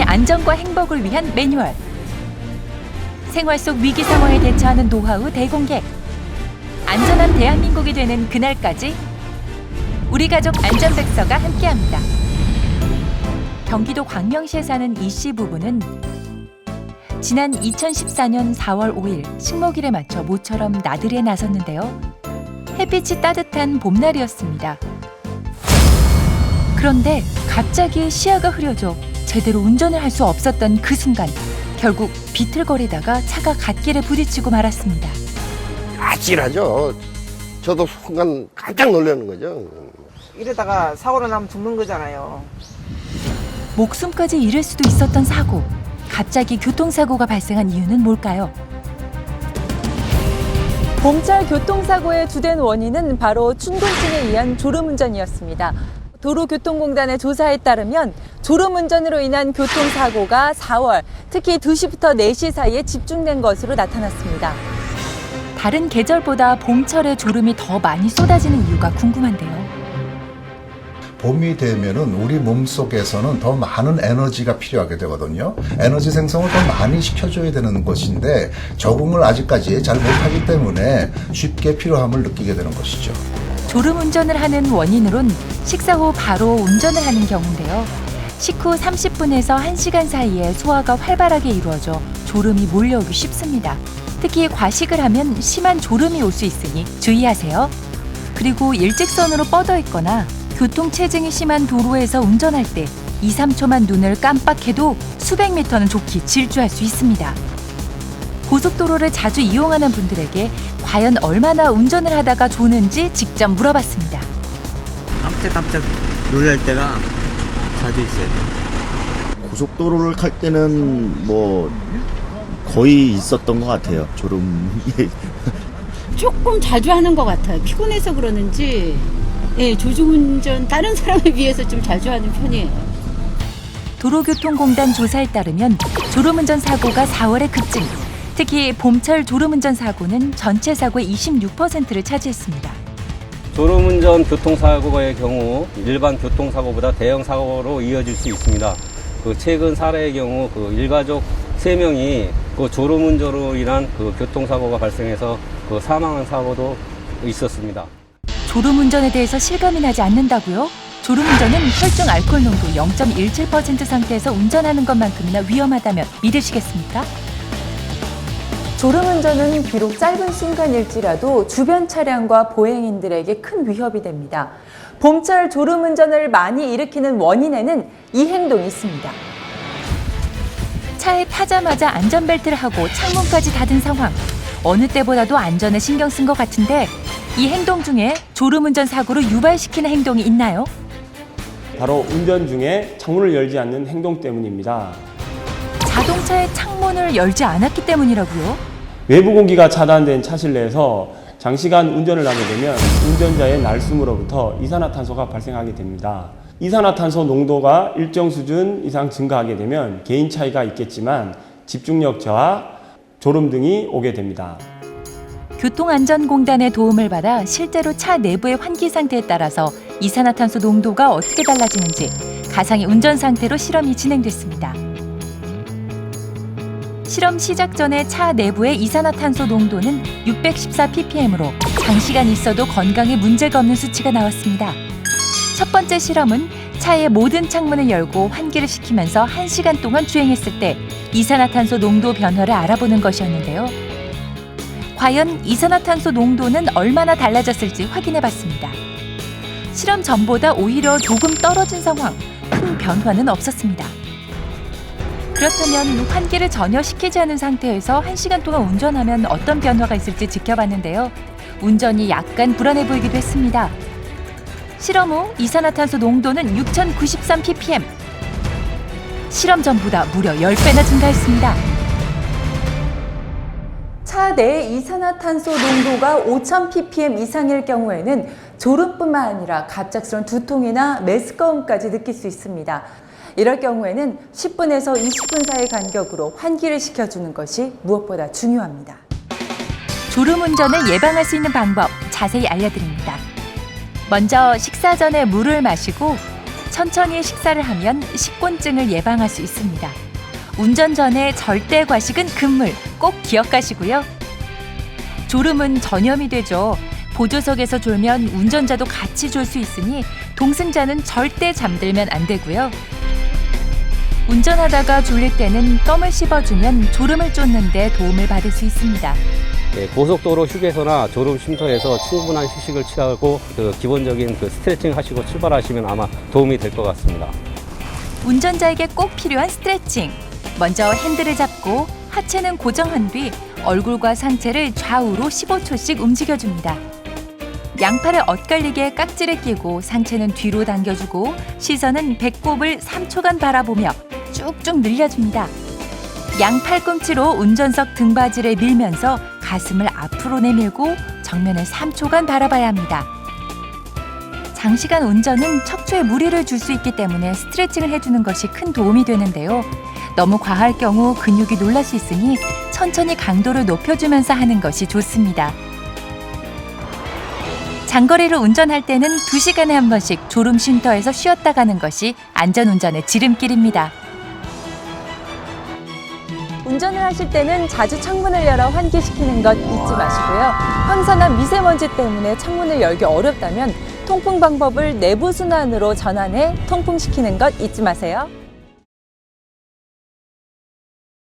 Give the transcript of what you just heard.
시민의 안전과 행복을 위한 매뉴얼. 생활 속 위기 상황에 대처하는 노하우 대공개. 안전한 대한민국이 되는 그날까지 우리 가족 안전백서가 함께합니다. 경기도 광명시에 사는 이 씨 부부는 지난 2014년 4월 5일 식목일에 맞춰 모처럼 나들이에 나섰는데요. 햇빛이 따뜻한 봄날이었습니다. 그런데 갑자기 시야가 흐려져 제대로 운전을 할 수 없었던 그 순간 결국 비틀거리다가 차가 갓길에 부딪히고 말았습니다. 아찔하죠. 저도 순간 깜짝 놀라는 거죠. 이러다가 사고로 나면 죽는 거잖아요. 목숨까지 잃을 수도 있었던 사고. 갑자기 교통사고가 발생한 이유는 뭘까요? 봄철 교통사고의 주된 원인은 바로 충동증에 의한 졸음운전이었습니다. 도로교통공단의 조사에 따르면 졸음운전으로 인한 교통사고가 4월, 특히 2시부터 4시 사이에 집중된 것으로 나타났습니다. 다른 계절보다 봄철에 졸음이 더 많이 쏟아지는 이유가 궁금한데요. 봄이 되면은 우리 몸속에서는 더 많은 에너지가 필요하게 되거든요. 에너지 생성을 더 많이 시켜줘야 되는 것인데 적응을 아직까지 잘 못하기 때문에 쉽게 피로함을 느끼게 되는 것이죠. 졸음운전을 하는 원인으론 식사 후 바로 운전을 하는 경우인데요. 식후 30분에서 1시간 사이에 소화가 활발하게 이루어져 졸음이 몰려오기 쉽습니다. 특히 과식을 하면 심한 졸음이 올 수 있으니 주의하세요. 그리고 일직선으로 뻗어 있거나 교통체증이 심한 도로에서 운전할 때 2, 3초만 눈을 깜빡해도 수백 미터는 좋게 질주할 수 있습니다. 고속도로를 자주 이용하는 분들에게 과연 얼마나 운전을 하다가 조는지 직접 물어봤습니다. 깜짝깜짝 놀랄 때가 자주 있어요. 고속도로를 탈 때는 뭐 거의 있었던 것 같아요. 졸음이. 조금 자주 하는 것 같아요. 피곤해서 그러는지 조중운전 다른 사람에 비해서 좀 자주 하는 편이에요. 도로교통공단 조사에 따르면 졸음운전 사고가 4월에 급증. 특히 봄철 졸음운전 사고는 전체 사고의 26%를 차지했습니다. 졸음운전 교통사고의 경우 일반 교통사고보다 대형 사고로 이어질 수 있습니다. 최근 사례의 경우 일가족 3명이 졸음운전으로 인한 교통사고가 발생해서 사망한 사고도 있었습니다. 졸음운전에 대해서 실감이 나지 않는다고요? 졸음운전은 혈중 알코올 농도 0.17% 상태에서 운전하는 것만큼이나 위험하다면 믿으시겠습니까? 졸음운전은 비록 짧은 순간일지라도 주변 차량과 보행인들에게 큰 위협이 됩니다. 봄철 졸음운전을 많이 일으키는 원인에는 이 행동이 있습니다. 차에 타자마자 안전벨트를 하고 창문까지 닫은 상황. 어느 때보다도 안전에 신경 쓴 것 같은데 이 행동 중에 졸음운전 사고를 유발시키는 행동이 있나요? 바로 운전 중에 창문을 열지 않는 행동 때문입니다. 자동차의 창문을 열지 않았기 때문이라고요? 외부 공기가 차단된 차 실내에서 장시간 운전을 하게 되면 운전자의 날숨으로부터 이산화탄소가 발생하게 됩니다. 이산화탄소 농도가 일정 수준 이상 증가하게 되면 개인 차이가 있겠지만 집중력 저하, 졸음 등이 오게 됩니다. 교통안전공단의 도움을 받아 실제로 차 내부의 환기 상태에 따라서 이산화탄소 농도가 어떻게 달라지는지 가상의 운전 상태로 실험이 진행됐습니다. 실험 시작 전에 차 내부의 이산화탄소 농도는 614ppm으로 장시간 있어도 건강에 문제가 없는 수치가 나왔습니다. 첫 번째 실험은 차의 모든 창문을 열고 환기를 시키면서 1시간 동안 주행했을 때 이산화탄소 농도 변화를 알아보는 것이었는데요. 과연 이산화탄소 농도는 얼마나 달라졌을지 확인해봤습니다. 실험 전보다 오히려 조금 떨어진 상황, 큰 변화는 없었습니다. 그렇다면 환기를 전혀 시키지 않은 상태에서 1시간 동안 운전하면 어떤 변화가 있을지 지켜봤는데요. 운전이 약간 불안해 보이기도 했습니다. 실험 후 이산화탄소 농도는 6093ppm. 실험 전보다 무려 10배나 증가했습니다. 차 내 이산화탄소 농도가 5000ppm 이상일 경우에는 졸음뿐만 아니라 갑작스러운 두통이나 메스꺼움까지 느낄 수 있습니다. 이럴 경우에는 10분에서 20분 사이 간격으로 환기를 시켜주는 것이 무엇보다 중요합니다. 졸음운전을 예방할 수 있는 방법 자세히 알려드립니다. 먼저 식사 전에 물을 마시고 천천히 식사를 하면 식곤증을 예방할 수 있습니다. 운전 전에 절대 과식은 금물, 꼭 기억하시고요. 졸음은 전염이 되죠. 보조석에서 졸면 운전자도 같이 졸 수 있으니 동승자는 절대 잠들면 안 되고요. 운전하다가 졸릴 때는 껌을 씹어주면 졸음을 쫓는 데 도움을 받을 수 있습니다. 예, 고속도로 휴게소나 졸음 쉼터에서 충분한 휴식을 취하고 기본적인 스트레칭 하시고 출발하시면 아마 도움이 될 것 같습니다. 운전자에게 꼭 필요한 스트레칭. 먼저 핸들을 잡고 하체는 고정한 뒤 얼굴과 상체를 좌우로 15초씩 움직여줍니다. 양팔을 엇갈리게 깍지를 끼고 상체는 뒤로 당겨주고 시선은 배꼽을 3초간 바라보며 쭉쭉 늘려줍니다. 양 팔꿈치로 운전석 등받이를 밀면서 가슴을 앞으로 내밀고 정면을 3초간 바라봐야 합니다. 장시간 운전은 척추에 무리를 줄 수 있기 때문에 스트레칭을 해주는 것이 큰 도움이 되는데요. 너무 과할 경우 근육이 놀랄 수 있으니 천천히 강도를 높여주면서 하는 것이 좋습니다. 장거리를 운전할 때는 2시간에 한 번씩 졸음 쉼터에서 쉬었다 가는 것이 안전운전의 지름길입니다. 운전을 하실 때는 자주 창문을 열어 환기시키는 것 잊지 마시고요. 황사나 미세먼지 때문에 창문을 열기 어렵다면 통풍 방법을 내부 순환으로 전환해 통풍시키는 것 잊지 마세요.